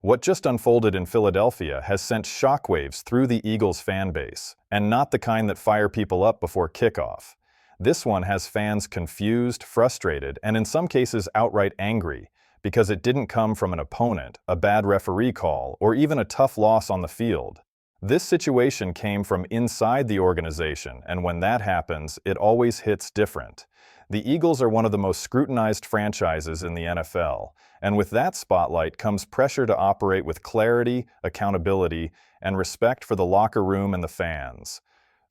What just unfolded in Philadelphia has sent shockwaves through the Eagles fan base, and not the kind that fire people up before kickoff. This one has fans confused, frustrated, and in some cases outright angry, because it didn't come from an opponent, a bad referee call, or even a tough loss on the field. This situation came from inside the organization, and when that happens, it always hits different. The Eagles are one of the most scrutinized franchises in the NFL, and with that spotlight comes pressure to operate with clarity, accountability, and respect for the locker room and the fans.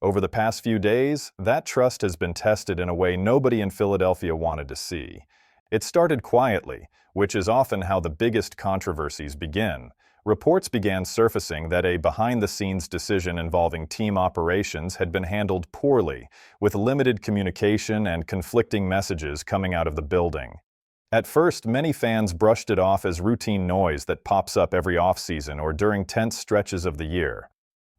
Over the past few days, that trust has been tested in a way nobody in Philadelphia wanted to see. It started quietly, which is often how the biggest controversies begin. Reports began surfacing that a behind-the-scenes decision involving team operations had been handled poorly, with limited communication and conflicting messages coming out of the building. At first, many fans brushed it off as routine noise that pops up every offseason or during tense stretches of the year.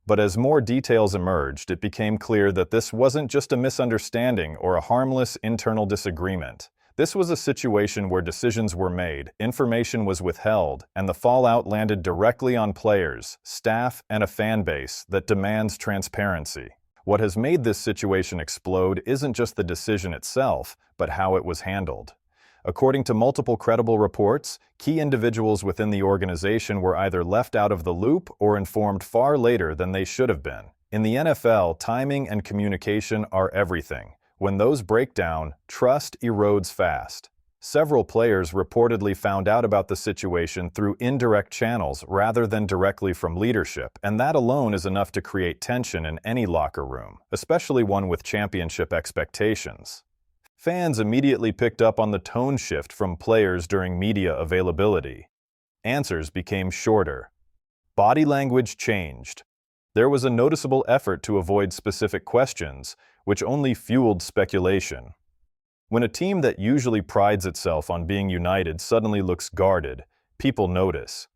But as more details emerged, it became clear that this wasn't just a misunderstanding or a harmless internal disagreement. This was a situation where decisions were made, information was withheld, and the fallout landed directly on players, staff, and a fan base that demands transparency. What has made this situation explode isn't just the decision itself, but how it was handled. According to multiple credible reports, key individuals within the organization were either left out of the loop or informed far later than they should have been. In the NFL, timing and communication are everything. When those break down, trust erodes fast. Several players reportedly found out about the situation through indirect channels rather than directly from leadership, and that alone is enough to create tension in any locker room, especially one with championship expectations. Fans immediately picked up on the tone shift from players during media availability. Answers became shorter. Body language changed. There was a noticeable effort to avoid specific questions, which only fueled speculation. When a team that usually prides itself on being united suddenly looks guarded, people notice.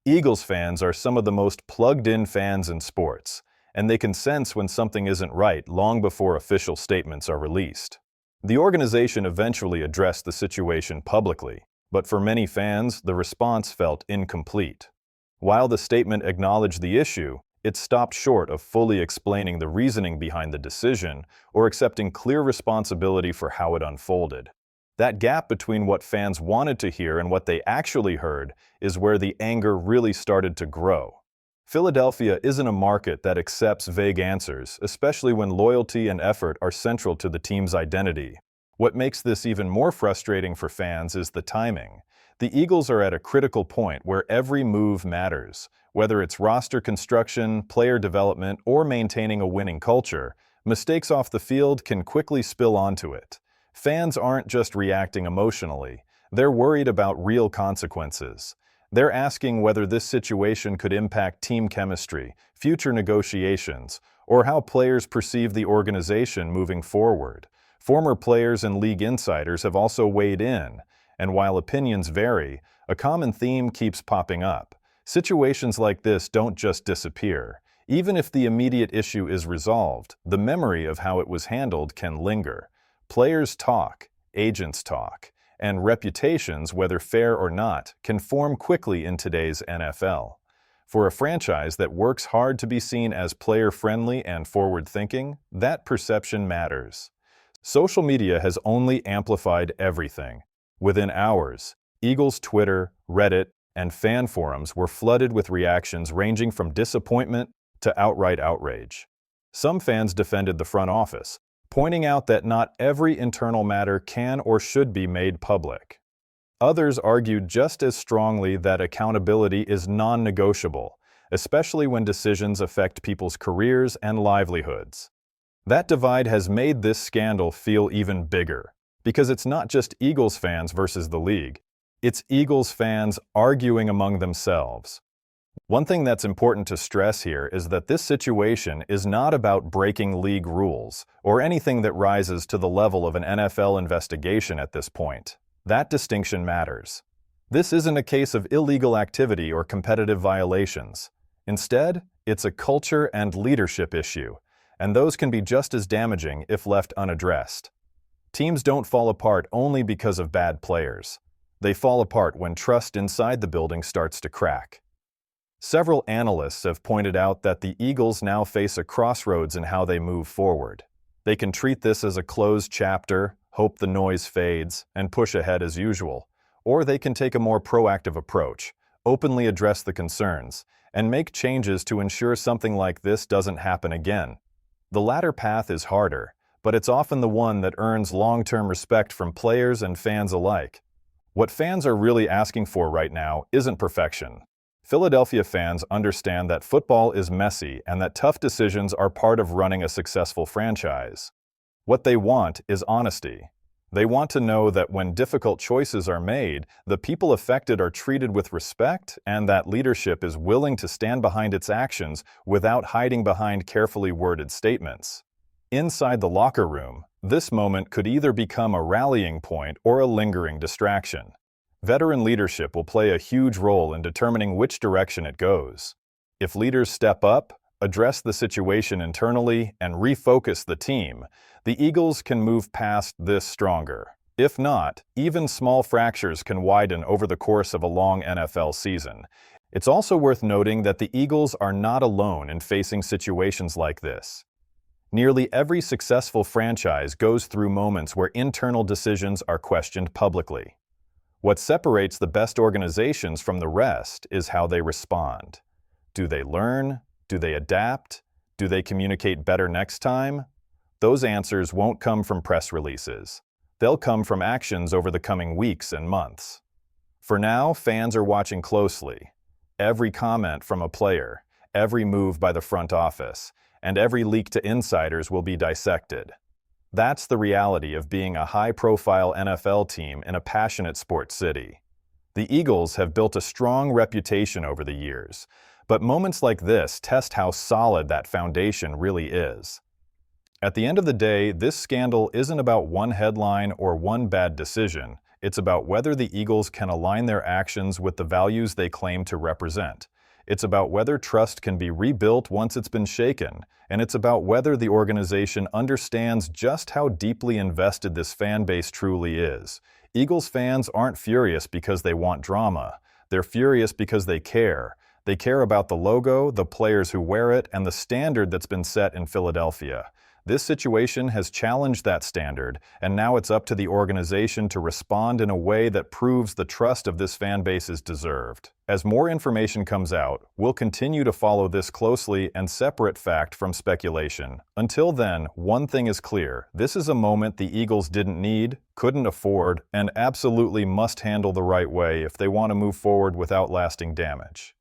Eagles fans are some of the most plugged-in fans in sports, and they can sense when something isn't right long before official statements are released. The organization eventually addressed the situation publicly, but for many fans, the response felt incomplete. While the statement acknowledged the issue, it stopped short of fully explaining the reasoning behind the decision or accepting clear responsibility for how it unfolded. That gap between what fans wanted to hear and what they actually heard is where the anger really started to grow. Philadelphia isn't a market that accepts vague answers, especially when loyalty and effort are central to the team's identity. What makes this even more frustrating for fans is the timing. The Eagles are at a critical point where every move matters. Whether it's roster construction, player development, or maintaining a winning culture, mistakes off the field can quickly spill onto it. Fans aren't just reacting emotionally, they're worried about real consequences. They're asking whether this situation could impact team chemistry, future negotiations, or how players perceive the organization moving forward. Former players and league insiders have also weighed in, and while opinions vary, a common theme keeps popping up. Situations like this don't just disappear. Even if the immediate issue is resolved, the memory of how it was handled can linger. Players talk, agents talk, and reputations, whether fair or not, can form quickly in today's NFL. For a franchise that works hard to be seen as player-friendly and forward-thinking, that perception matters. Social media has only amplified everything. Within hours, Eagles Twitter, Reddit, and fan forums were flooded with reactions ranging from disappointment to outright outrage. Some fans defended the front office, pointing out that not every internal matter can or should be made public. Others argued just as strongly that accountability is non-negotiable, especially when decisions affect people's careers and livelihoods. That divide has made this scandal feel even bigger, because it's not just Eagles fans versus the league. It's Eagles fans arguing among themselves. One thing that's important to stress here is that this situation is not about breaking league rules or anything that rises to the level of an NFL investigation at this point. That distinction matters. This isn't a case of illegal activity or competitive violations. Instead, it's a culture and leadership issue, and those can be just as damaging if left unaddressed. Teams don't fall apart only because of bad players. They fall apart when trust inside the building starts to crack. Several analysts have pointed out that the Eagles now face a crossroads in how they move forward. They can treat this as a closed chapter, hope the noise fades, and push ahead as usual. Or they can take a more proactive approach, openly address the concerns, and make changes to ensure something like this doesn't happen again. The latter path is harder, but it's often the one that earns long-term respect from players and fans alike. What fans are really asking for right now isn't perfection. Philadelphia fans understand that football is messy and that tough decisions are part of running a successful franchise. What they want is honesty. They want to know that when difficult choices are made, the people affected are treated with respect and that leadership is willing to stand behind its actions without hiding behind carefully worded statements. Inside the locker room, this moment could either become a rallying point or a lingering distraction. Veteran leadership will play a huge role in determining which direction it goes. If leaders step up, address the situation internally, and refocus the team, the Eagles can move past this stronger. If not, even small fractures can widen over the course of a long NFL season. It's also worth noting that the Eagles are not alone in facing situations like this. Nearly every successful franchise goes through moments where internal decisions are questioned publicly. What separates the best organizations from the rest is how they respond. Do they learn? Do they adapt? Do they communicate better next time? Those answers won't come from press releases. They'll come from actions over the coming weeks and months. For now, fans are watching closely. Every comment from a player, every move by the front office, and every leak to insiders will be dissected. That's the reality of being a high-profile NFL team in a passionate sports city. The Eagles have built a strong reputation over the years, but moments like this test how solid that foundation really is. At the end of the day, this scandal isn't about one headline or one bad decision. It's about whether the Eagles can align their actions with the values they claim to represent. It's about whether trust can be rebuilt once it's been shaken, and it's about whether the organization understands just how deeply invested this fan base truly is. Eagles fans aren't furious because they want drama. They're furious because they care. They care about the logo, the players who wear it, and the standard that's been set in Philadelphia. This situation has challenged that standard, and now it's up to the organization to respond in a way that proves the trust of this fan base is deserved. As more information comes out, we'll continue to follow this closely and separate fact from speculation. Until then, one thing is clear: this is a moment the Eagles didn't need, couldn't afford, and absolutely must handle the right way if they want to move forward without lasting damage.